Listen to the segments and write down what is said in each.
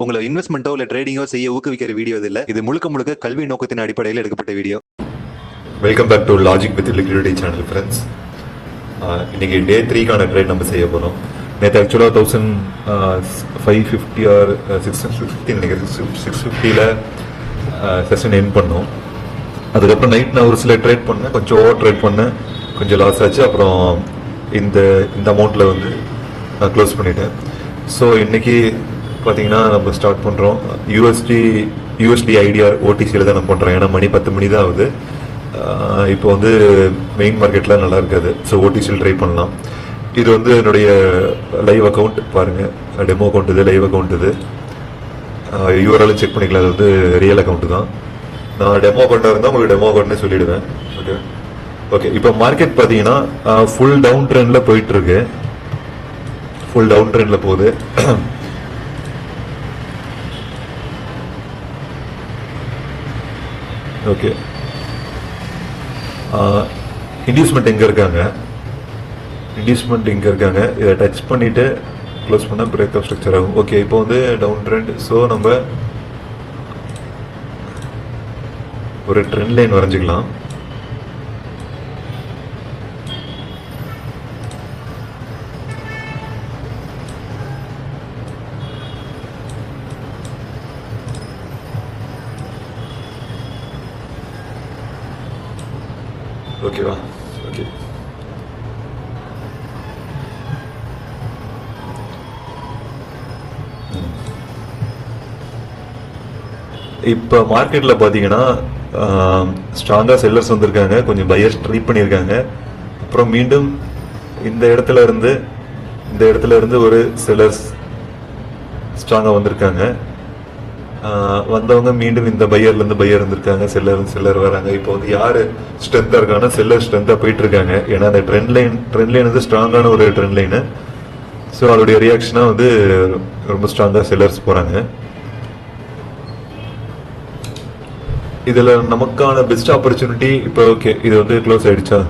உங்களை இன்வெஸ்ட்மெண்ட்டோ இல்லை ட்ரேடிங்கோ செய்ய ஊக்குவிக்கிற வீடியோ இல்லை. இது முழுக்க முழுக்க கல்வி நோக்கத்தின் அடிப்படையில் எடுக்கப்பட்ட video. Welcome back to Logic with Liquidity channel friends. இன்னைக்கு டே 3க்கான ட்ரேட் நம்ம செய்ய போகிறோம். நேற்று ஆக்சுவலாக 1550 ஆர் 650 நினைக்கிறேன், 650ல் செஷன் என் பண்ணோம். அதுக்கப்புறம் நைட் நான் ஒரு சில ட்ரேட் பண்ணேன், கொஞ்சம் ஓவர் ட்ரேட் பண்ணேன், கொஞ்சம் லாஸ் ஆச்சு. அப்புறம் இந்த அமௌண்ட்டில் வந்து நான் க்ளோஸ் பண்ணிட்டேன். ஸோ இன்றைக்கி பார்த்தீங்கன்னா நம்ம ஸ்டார்ட் பண்ணுறோம். யூஎஸ்டி ஐடிஆர் ஓடிசியில் தான் நம்ம பண்ணுறோம். ஏன்னா மணி 10 மணி தான் ஆகுது. இப்போ வந்து மெயின் மார்க்கெட்டில் நல்லா இருக்காது. ஸோ ஓடிசியில் ட்ரை பண்ணலாம். இது வந்து என்னுடைய லைவ் அக்கௌண்ட் பாருங்கள், டெமோ அக்கௌண்ட் இது, லைவ் அக்கௌண்ட் இது. யூஆர்எல் செக் பண்ணிக்கலாம். அது வந்து ரியல் அக்கௌண்ட்டு தான். நான் டெமோ அக்கௌண்ட்டாக இருந்தால் உங்களுக்கு டெமோ அக்கௌண்ட்னே சொல்லிவிடுவேன். ஓகே இப்போ மார்க்கெட் பார்த்தீங்கன்னா ஃபுல் டவுன் ட்ரெண்டில் போயிட்டுருக்கு. ஃபுல் டவுன் ட்ரெண்டில் போகுது. ஓகே, இன்டியூஸ்மெண்ட் எங்கே இருக்காங்க, இதை டச் பண்ணிவிட்டு க்ளோஸ் பண்ணால் பிரேக் அப் ஸ்ட்ரக்சர் ஆகும். ஓகே, இப்போ வந்து டவுன் ட்ரெண்ட். ஸோ நம்ம ஒரு ட்ரெண்ட் லைன் வரைஞ்சிக்கலாம். ஓகேவா? ஓகே, இப்போ மார்க்கெட்டில் பார்த்தீங்கன்னா ஸ்ட்ராங்காக செல்லர்ஸ் வந்திருக்காங்க, கொஞ்சம் பையர்ஸ் ட்ரீட் பண்ணியிருக்காங்க. அப்புறம் மீண்டும் இந்த இடத்துல இருந்து ஒரு செல்லர்ஸ் ஸ்ட்ராங்காக வந்திருக்காங்க. வந்தவங்க மீண்டும் இந்த பையர்லேருந்து பையர் இருந்திருக்காங்க, செல்லர் வராங்க. இப்போ வந்து யார் ஸ்ட்ரென்த்தாக இருக்காங்கன்னா செல்லர் ஸ்ட்ரென்த்தாக போயிட்டு இருக்காங்க. ஏன்னா அந்த ட்ரெண்ட் லைன் வந்து ஸ்ட்ராங்கான ஒரு ட்ரெண்ட் லைனு. ஸோ அதோடைய ரியாக்ஷனாக வந்து ரொம்ப ஸ்ட்ராங்காக செல்லர்ஸ் போகிறாங்க. இதில் நமக்கான பெஸ்ட் ஆப்பர்ச்சுனிட்டி இப்போ ஓகே, இது வந்து க்ளோஸ் ஆகிடுச்சா?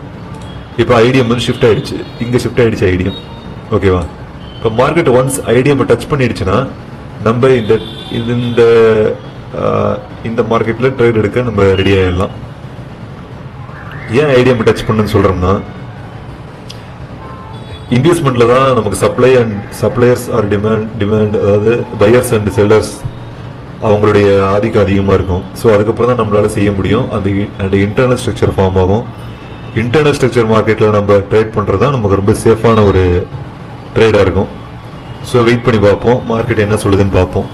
இப்போ ஐடிஎம் வந்து ஷிஃப்ட் ஆகிடுச்சு, இங்கே ஷிஃப்ட் ஆகிடுச்சு ஐடிஎம். ஓகேவா? இப்போ மார்க்கெட் ஒன்ஸ் ஐடிஎம் டச் பண்ணிடுச்சுன்னா நம்ம இந்த மார்க்கெட்டில் ட்ரேட் எடுக்க நம்ம ரெடி ஆகிடலாம். ஏன் ஐடிஎம் டச் பண்ணுன்னு சொல்கிறோம்னா, இன்வெஸ்ட்மெண்ட்டில் தான் நமக்கு சப்ளையர்ஸ் ஆர் டிமாண்ட், அதாவது பையர்ஸ் அண்ட் செல்லர்ஸ் அவங்களுடைய ஆதிக்கம் அதிகமாக இருக்கும். ஸோ அதுக்கப்புறம் தான் நம்மளால செய்ய முடியும். அந்த இன்டர்னல் ஸ்ட்ரக்சர் ஃபார்ம் ஆகும். இன்டர்னல் ஸ்ட்ரக்சர் மார்க்கெட்டில் நம்ம ட்ரேட் பண்ணுறது தான் நமக்கு ரொம்ப சேஃபான ஒரு ட்ரேடாக இருக்கும். ஸோ வெயிட் பண்ணி பார்ப்போம், மார்க்கெட் என்ன சொல்லுதுன்னு பார்ப்போம்.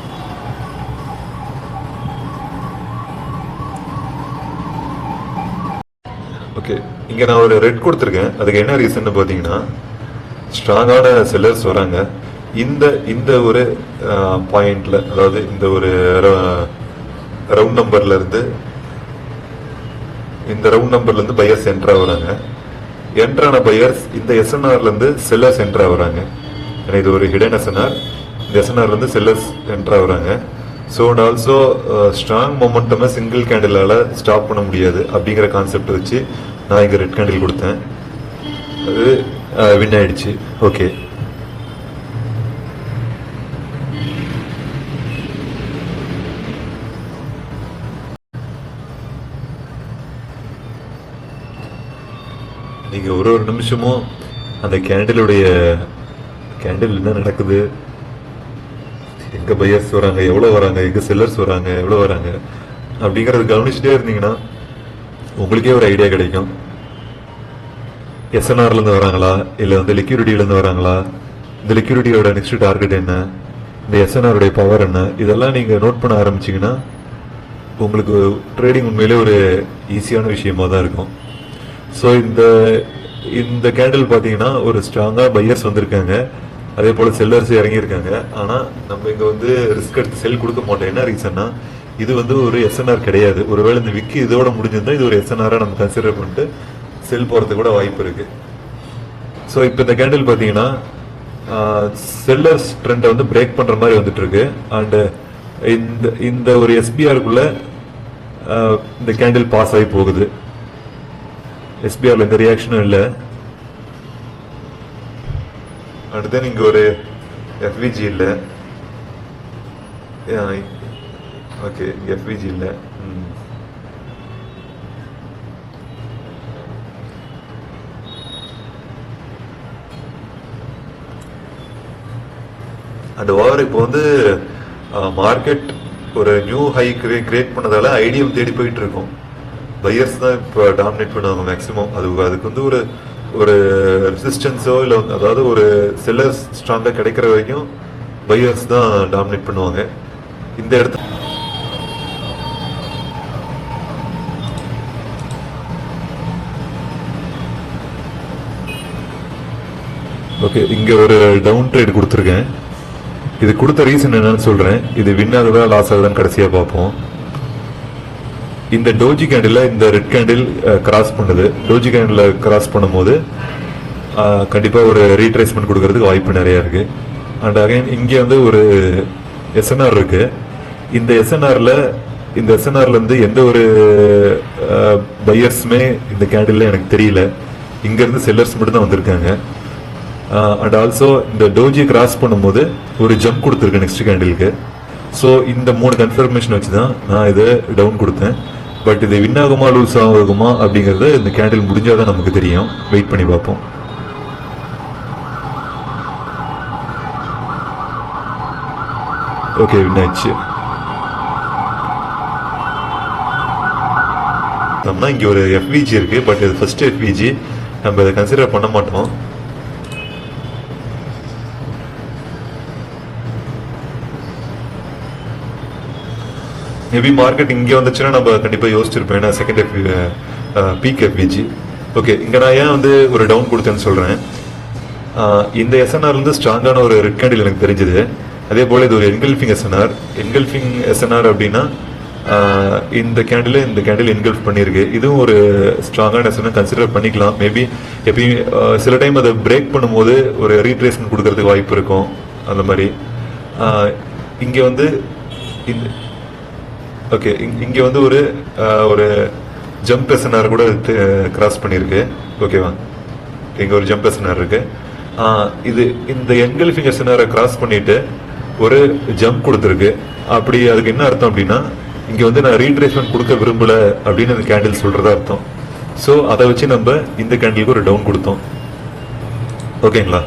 ஓகே, இங்கே நான் ஒரு ரெட் கொடுத்துருக்கேன். அதுக்கு என்ன ரீசன் பார்த்தீங்கன்னா, ஸ்ட்ராங்கான செல்லர்ஸ் வராங்க. இந்த ஒரு பாயிண்ட்ல, அதாவது இந்த ஒரு ரவுண்ட் நம்பர்ல இருந்து பையர்ஸ் என்ட்ரா வராங்க. என்ட்ரான பையர்ஸ் இந்த எஸ்என்ஆர்ல இருந்து செல்லர்ஸ் என்ட்ரா வராங்க. ஏன்னா இது ஒரு ஹிடன் எஸ்என்ஆர். இந்த எஸ்என்ஆர்ல இருந்து செல்லர்ஸ் என்ட்ரா வராங்க. ஸோ அண்ட் ஆல்சோ ஸ்ட்ராங் மொமெண்டமை சிங்கிள் கேண்டிலால ஸ்டாப் பண்ண முடியாது அப்படிங்கிற கான்செப்ட் வச்சு நான் இங்கே ரெட் கேண்டில் கொடுத்தேன். அது வின் ஆயிடுச்சு. ஓகே, நீங்கள் ஒரு நிமிஷமும் அந்த கேண்டில் என்ன நடக்குது, எங்கே பையர்ஸ் வராங்க, எவ்வளோ வராங்க, எங்கே செல்லர்ஸ் வராங்க, எவ்வளோ வராங்க அப்படிங்கிறத கவனிச்சுட்டே இருந்தீங்கன்னா உங்களுக்கே ஒரு ஐடியா கிடைக்கும். எஸ்என்ஆர்லேருந்து வராங்களா, இல்லை வந்து லிக்யூரிட்டியிலேருந்து வராங்களா, இந்த லிக்யூரிட்டியோட நெக்ஸ்ட் டார்கெட் என்ன, இந்த எஸ்என்ஆருடைய பவர் என்ன, இதெல்லாம் நீங்கள் நோட் பண்ண ஆரம்பிச்சிங்கன்னா உங்களுக்கு ட்ரேடிங் உண்மையிலே ஒரு ஈஸியான விஷயமா தான் இருக்கும். ஸோ இந்த கேண்டில் பார்த்தீங்கன்னா ஒரு ஸ்ட்ராங்காக பையர்ஸ் வந்திருக்காங்க, அதே போல் செல்லர்ஸ் இறங்கியிருக்காங்க. ஆனால் நம்ம இங்கே வந்து ரிஸ்க் எடுத்து செல் கொடுக்க மாட்டோம். என்ன ரீசன்னா, இது வந்து ஒரு எஸ்என்ஆர் கிடையாது. ஒருவேளை இந்த விக்கி இதோட முடிஞ்சிருந்தால் இது ஒரு எஸ்என்ஆராக நம்ம கன்சிடர் பண்ணிட்டு செல் போகிறதுக்கு கூட வாய்ப்பு இருக்குது. ஸோ இப்போ இந்த கேண்டில் பார்த்தீங்கன்னா செல்லர்ஸ் ட்ரெண்டை வந்து பிரேக் பண்ணுற மாதிரி வந்துட்டு இருக்கு. அண்டு இந்த ஒரு எஸ்பிஆருக்குள்ள இந்த கேண்டில் பாஸ் ஆகி போகுது. எஸ்பிஆர்ல எந்த ரியாக்ஷனும் இல்லை. அடுத்து இங்கே ஒரு எஃப்விஜி இல்லை. ஓகே இங்கே எஃபிஜி இல்லை. அண்ட் ஓவர் இப்போ வந்து மார்க்கெட் ஒரு நியூ ஹை கிரியேட் பண்ணதால ஐடியம் தேடி போயிட்டு இருக்கோம். பையர்ஸ் தான் இப்போ டாமினேட் பண்ணுவாங்க மேக்ஸிமம். அதுக்கு வந்து ஒரு ரெசிஸ்டன்ஸோ இல்லை அதாவது ஒரு செல்லர்ஸ் ஸ்ட்ராங்காக கிடைக்கிற வரைக்கும் பையர்ஸ் தான் டாமினேட் பண்ணுவாங்க இந்த இடத்துல. ஓகே இங்கே ஒரு டவுன் ட்ரேட் கொடுத்துருக்கேன். இது கொடுத்த ரீசன் என்னன்னு சொல்றேன். இது வின் ஆகுதா லாஸ் ஆகுதான்னு கடைசியா பார்ப்போம். இந்த டோஜி கேண்டில் இந்த ரெட் கேண்டில் கிராஸ் பண்ணுது. டோஜி கேண்டில் கிராஸ் பண்ணும்போது கண்டிப்பா ஒரு ரீட்ரேஸ்மெண்ட் கொடுக்கறதுக்கு வாய்ப்பு நிறைய இருக்கு. அண்ட் அகைன் இங்கே வந்து ஒரு எஸ்என்ஆர் இருக்கு. இந்த எஸ்என்ஆர்ல இருந்து எந்த ஒரு பையர்ஸுமே இந்த கேண்டில்ல எனக்கு தெரியல. இங்க இருந்து செல்லர்ஸ் மட்டும் தான் வந்திருக்காங்க. அண்ட் ஆல்சோ இந்த டோஜி கிராஸ் பண்ணும்போது ஒரு ஜம்ப் கொடுத்துருக்கேன் நெக்ஸ்ட் கேண்டிலுக்கு. ஸோ இந்த 3 கன்ஃபர்மேஷன் வச்சு தான் நான் இதை டவுன் கொடுத்தேன். பட் இது வின் ஆகுமா லூஸ் ஆகுமா அப்படிங்கறது இந்த கேண்டில் முடிஞ்சாதான் நமக்கு தெரியும். வெயிட் பண்ணி பார்ப்போம். ஓகே வின் ஆச்சு. நம்ம இங்க ஒரு எஃப்விஜி இருக்கு. பட் இது ஃபர்ஸ்ட் எஃப்விஜி, நம்ம இதை கன்சிடர் பண்ண மாட்டோம். மேபி மார்க்கெட் இங்கே வந்துச்சுன்னா நம்ம கண்டிப்பாக யோசிச்சிருப்பேன். ஏன்னா செகண்ட் பீக் எஃப்விஜி. ஓகே இங்கே நான் ஏன் வந்து ஒரு டவுன் கொடுத்தேன்னு சொல்கிறேன். இந்த எஸ்என்ஆர்லேருந்து ஸ்ட்ராங்கான ஒரு ரெட் கேண்டில் எனக்கு தெரிஞ்சுது. அதே போல் இது ஒரு என்கல்ஃபிங் எஸ்என்ஆர் அப்படின்னா இந்த கேண்டில் என்கல்ஃப் பண்ணியிருக்கு. இதுவும் ஒரு ஸ்ட்ராங்கான எஸ்என்ஆர் கன்சிடர் பண்ணிக்கலாம். மேபி எப்பயும் சில டைம் அதை பிரேக் பண்ணும்போது ஒரு ரீட்ரேஸ்மெண்ட் கொடுக்கறதுக்கு வாய்ப்பு இருக்கும். அந்த மாதிரி இங்கே வந்து இந்த ஓகே இங்கே வந்து ஒரு ஜம்ப் எஸ்என்ஆர் கூட கிராஸ் பண்ணியிருக்கு. ஓகேவா, இங்கே ஒரு ஜம்ப் எஸ்என்ஆர் இருக்கு. இது இந்த என்கல்ஃபிங் எஸ்என்ஆரை கிராஸ் பண்ணிட்டு ஒரு ஜம்ப் கொடுத்துருக்கு. அப்படி அதுக்கு என்ன அர்த்தம் அப்படின்னா இங்கே வந்து நான் ரீட்ரேஸ்மெண்ட் கொடுக்க விரும்பல அப்படின்னு அந்த கேண்டில் சொல்றதா அர்த்தம். ஸோ அதை வச்சு நம்ம இந்த கேண்டிலுக்கு ஒரு டவுன் கொடுத்தோம். ஓகேங்களா?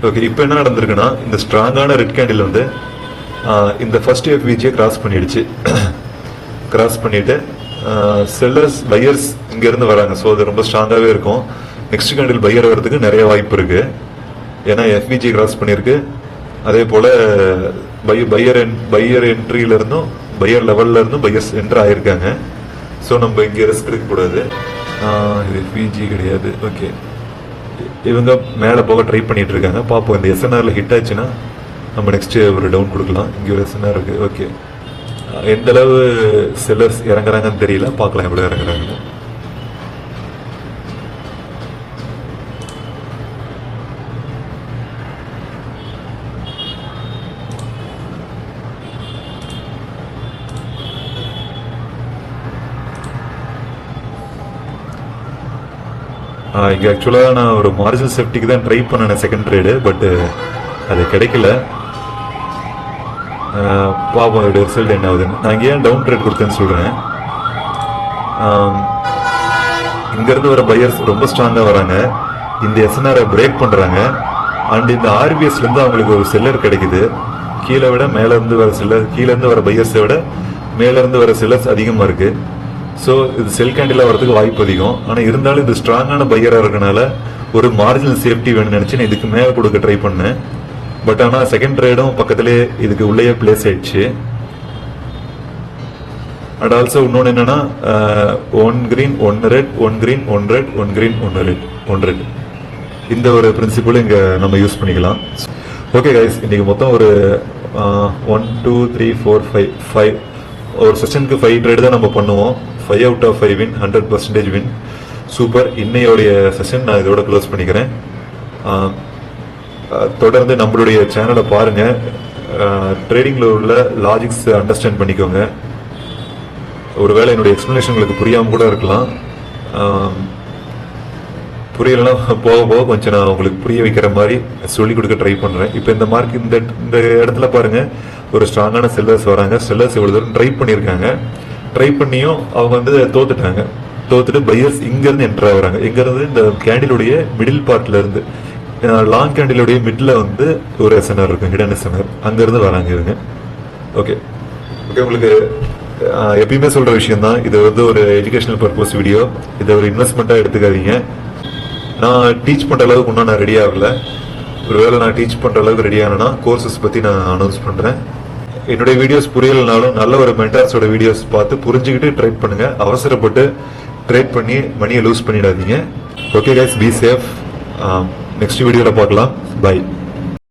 ஓகே இப்போ என்ன நடந்திருக்குன்னா இந்த ஸ்ட்ராங்கான ரெட் கேண்டில் வந்து இந்த ஃபர்ஸ்ட் எஃப்விஜியை கிராஸ் பண்ணிடுச்சு. கிராஸ் பண்ணிட்டு செல்லர்ஸ் பையர்ஸ் இங்கேருந்து வராங்க. ஸோ அது ரொம்ப ஸ்ட்ராங்காகவே இருக்கும். நெக்ஸ்ட் கேண்டில் பையர் வர்றதுக்கு நிறைய வாய்ப்பு இருக்கு. ஏன்னா எஃப்விஜி கிராஸ் பண்ணியிருக்கு. அதே போல் பையர் என்ட்ரியில இருந்தும் பையர் லெவல்ல இருந்தும் பையர்ஸ் என்ட்ரு ஆயிருக்காங்க. ஸோ நம்ம இங்கே ரிஸ்க் எடுக்கக்கூடாது. இது எஃப்விஜி கிடையாது. ஓகே இவங்க மேலே போக ட்ரை பண்ணிட்டு இருக்காங்க. பார்ப்போம் இந்த எஸ்என்ஆர்ல ஹிட் ஆச்சுன்னா நம்ம நெக்ஸ்ட் ஒரு டவுன் கொடுக்கலாம். இங்கே ஒரு எஸ்என்ஆர் இருக்கு. ஓகே எந்த அளவு செல்லர்ஸ் இறங்குறாங்கன்னு தெரியல. பார்க்கலாம் எவ்வளோ இறங்குறாங்க. இங்கே ஆக்சுவலாக நான் ஒரு மார்ஜினல் சேஃப்டிக்கு தான் ட்ரை பண்ணேன் செகண்ட் ட்ரேடு. பட் அது கிடைக்கல. பாப்போம் அதோட ரிசல்ட் என்ன ஆகுதுன்னு. நான் இங்கே ஏன் டவுன் ட்ரேட் கொடுத்தேன்னு சொல்கிறேன். இங்கேருந்து வர பையர்ஸ் ரொம்ப ஸ்ட்ராங்காக வராங்க. இந்த எஸ்என்ஆரை பிரேக் பண்ணுறாங்க. அண்ட் இந்த ஆர்பிஎஸ்லேருந்து அவங்களுக்கு ஒரு செல்லர் கிடைக்குது. கீழே விட மேலேருந்து வர செல்லர், கீழேருந்து வர பையர்ஸை விட மேலேருந்து வர செல்லர்ஸ் அதிகமாக இருக்குது. ஸோ இது செல் கேண்டிலாக வரதுக்கு வாய்ப்பு அதிகம். ஆனால் இருந்தாலும் இது ஸ்ட்ராங்கான பையராக இருக்கனால ஒரு மார்ஜினல் சேஃப்டி வேணும்னு நினச்சி நான் இதுக்கு மேலே கொடுக்க ட்ரை பண்ணேன். பட் ஆனால் செகண்ட் ட்ரேடும் பக்கத்துலேயே இதுக்கு உள்ளேயே பிளேஸ் ஆயிடுச்சு. அண்ட் ஆல்சோ இன்னொன்று என்னன்னா 1 green 1 red 1 green 1 red 1 green 1 red இந்த ஒரு பிரின்சிபிள் இங்கே நம்ம யூஸ் பண்ணிக்கலாம். ஓகே கைஸ், இன்னைக்கு மொத்தம் ஒரு 1 2 3 4 5 ஒரு செஷனுக்கு 5 ட்ரேட் தான் நம்ம பண்ணுவோம். 5 out of 5 win, 100% win. Super. இன்னையோடைய செஷன் நான் இதோட க்ளோஸ் பண்ணிக்கிறேன். தொடர்ந்து நம்மளுடைய சேனலை பாருங்க. ட்ரேடிங்ல உள்ள லாஜிக்ஸ் அண்டர்ஸ்டாண்ட் பண்ணிக்கோங்க. ஒருவேளை என்னுடைய எக்ஸ்பிளனேஷன் உங்களுக்கு புரியாம கூட இருக்கலாம். புரியலன்னா போக போக கொஞ்சம் நான் உங்களுக்கு புரிய வைக்கிற மாதிரி சொல்லிக் கொடுக்க ட்ரை பண்றேன். இப்போ இந்த மார்க் இந்த இடத்துல பாருங்க, ஒரு ஸ்ட்ராங்கான செல்லர்ஸ் வராங்க. செல்லர்ஸ் இவ்வளவு தூரம் ட்ரை பண்ணியிருக்காங்க. ட்ரை பண்ணியும் அவங்க வந்து தோத்துட்டாங்க. தோத்துட்டு பையர்ஸ் இங்க இருந்து என்டர் ஆகுறாங்க. இங்க இருந்து இந்த கேண்டிலுடைய மிடில் பார்ட்ல இருந்து லாங் கேண்டிலுடைய மிட்ல வந்து ஒரு எஸ்என்ஆர் இருக்கும், ஹிடன் எஸ்என்ஆர், அங்க இருந்து வராங்க இவங்க. ஓகே ஓகே, உங்களுக்கு எப்பயுமே சொல்ற விஷயம் தான், இது வந்து ஒரு எஜுகேஷனல் பர்பஸ் வீடியோ. இதை ஒரு இன்வெஸ்ட்மெண்ட்டா எடுத்துக்காதீங்க. நான் டீச் பண்ற அளவுக்கு இன்னும் நான் ரெடி ஆகல. ஒருவேளை நான் டீச் பண்ற அளவுக்கு ரெடி ஆனா கோர்சஸ் பத்தி நான் அனௌன்ஸ் பண்றேன். என்னுடைய வீடியோஸ் புரியலனாலும் நல்ல ஒரு மென்டார்ஸோட வீடியோஸ் பார்த்து புரிஞ்சுக்கிட்டு ட்ரேட் பண்ணுங்க. அவசரப்பட்டு ட்ரேட் பண்ணி மணியை லூஸ் பண்ணிடாதீங்க. Okay guys, be safe. Next வீடியோல பார்க்கலாம். பை.